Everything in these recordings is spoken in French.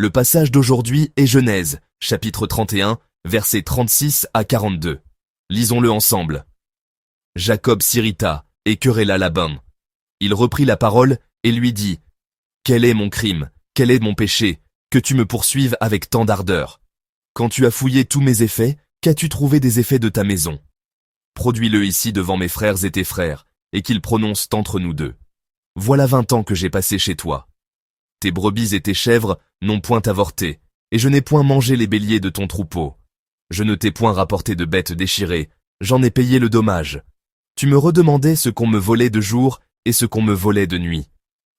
Le passage d'aujourd'hui est Genèse, chapitre 31, versets 36 à 42. Lisons-le ensemble. Jacob s'irrita et querella Laban. Il reprit la parole et lui dit : Quel est mon crime, quel est mon péché, que tu me poursuives avec tant d'ardeur? Quand tu as fouillé tous mes effets, qu'as-tu trouvé des effets de ta maison? Produis-le ici devant mes frères et tes frères, et qu'ils prononcent entre nous deux. Voilà 20 ans que j'ai passé chez toi. Tes brebis et tes chèvres n'ont point avorté, et je n'ai point mangé les béliers de ton troupeau. Je ne t'ai point rapporté de bêtes déchirées, j'en ai payé le dommage. Tu me redemandais ce qu'on me volait de jour et ce qu'on me volait de nuit.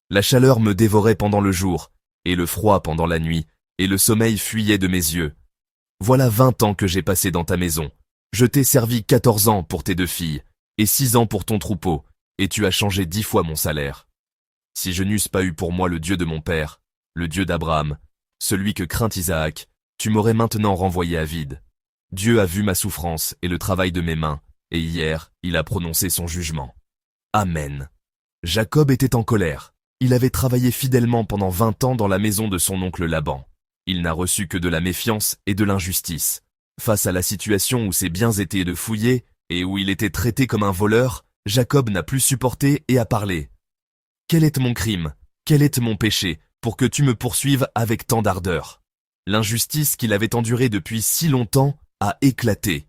La chaleur me dévorait pendant le jour, et le froid pendant la nuit, et le sommeil fuyait de mes yeux. Voilà 20 ans que j'ai passé dans ta maison. Je t'ai servi 14 ans pour tes 2 filles, et 6 ans pour ton troupeau, et tu as changé 10 fois mon salaire. Si je n'eusse pas eu pour moi le Dieu de mon père, le Dieu d'Abraham, celui que craint Isaac, tu m'aurais maintenant renvoyé à vide. Dieu a vu ma souffrance et le travail de mes mains, et hier, il a prononcé son jugement. Amen. Jacob était en colère. Il avait travaillé fidèlement pendant 20 ans dans la maison de son oncle Laban. Il n'a reçu que de la méfiance et de l'injustice. Face à la situation où ses biens étaient de fouiller et où il était traité comme un voleur, Jacob n'a plus supporté et a parlé. Quel est mon crime? Quel est mon péché pour que tu me poursuives avec tant d'ardeur? L'injustice qu'il avait endurée depuis si longtemps a éclaté.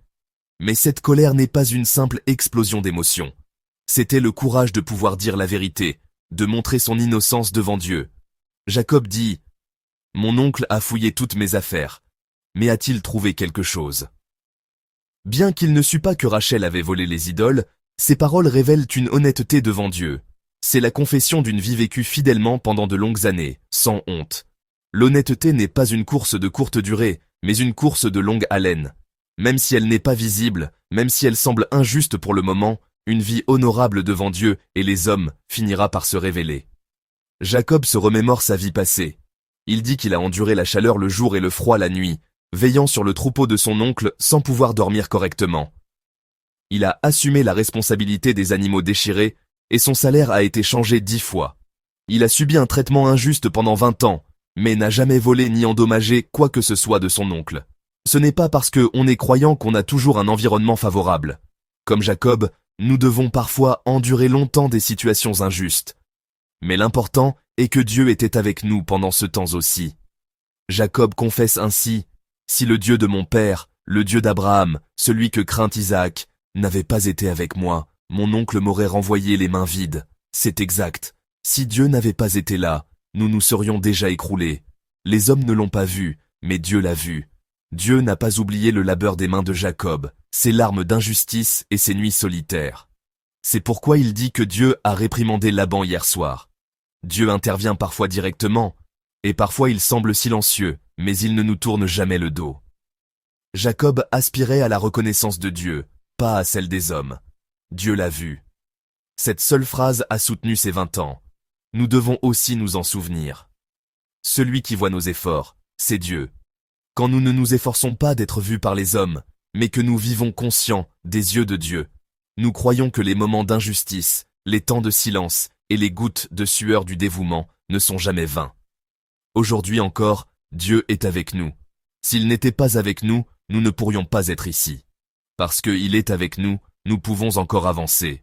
Mais cette colère n'est pas une simple explosion d'émotions. C'était le courage de pouvoir dire la vérité, de montrer son innocence devant Dieu. Jacob dit : Mon oncle a fouillé toutes mes affaires, mais a-t-il trouvé quelque chose? Bien qu'il ne sût pas que Rachel avait volé les idoles, ces paroles révèlent une honnêteté devant Dieu. C'est la confession d'une vie vécue fidèlement pendant de longues années, sans honte. L'honnêteté n'est pas une course de courte durée, mais une course de longue haleine. Même si elle n'est pas visible, même si elle semble injuste pour le moment, une vie honorable devant Dieu et les hommes finira par se révéler. Jacob se remémore sa vie passée. Il dit qu'il a enduré la chaleur le jour et le froid la nuit, veillant sur le troupeau de son oncle sans pouvoir dormir correctement. Il a assumé la responsabilité des animaux déchirés et son salaire a été changé 10 fois. Il a subi un traitement injuste pendant 20 ans, mais n'a jamais volé ni endommagé quoi que ce soit de son oncle. Ce n'est pas parce qu'on est croyant qu'on a toujours un environnement favorable. Comme Jacob, nous devons parfois endurer longtemps des situations injustes. Mais l'important est que Dieu était avec nous pendant ce temps aussi. Jacob confesse ainsi : Si le Dieu de mon père, le Dieu d'Abraham, celui que craint Isaac, n'avait pas été avec moi, mon oncle m'aurait renvoyé les mains vides. C'est exact. Si Dieu n'avait pas été là, nous nous serions déjà écroulés. Les hommes ne l'ont pas vu, mais Dieu l'a vu. Dieu n'a pas oublié le labeur des mains de Jacob, ses larmes d'injustice et ses nuits solitaires. C'est pourquoi il dit que Dieu a réprimandé Laban hier soir. Dieu intervient parfois directement, et parfois il semble silencieux, mais il ne nous tourne jamais le dos. Jacob aspirait à la reconnaissance de Dieu, pas à celle des hommes. Dieu l'a vu. Cette seule phrase a soutenu ses 20 ans. Nous devons aussi nous en souvenir. Celui qui voit nos efforts, c'est Dieu. Quand nous ne nous efforçons pas d'être vus par les hommes, mais que nous vivons conscients des yeux de Dieu, nous croyons que les moments d'injustice, les temps de silence et les gouttes de sueur du dévouement ne sont jamais vains. Aujourd'hui encore, Dieu est avec nous. S'il n'était pas avec nous, nous ne pourrions pas être ici. Parce qu'il est avec nous, nous pouvons encore avancer.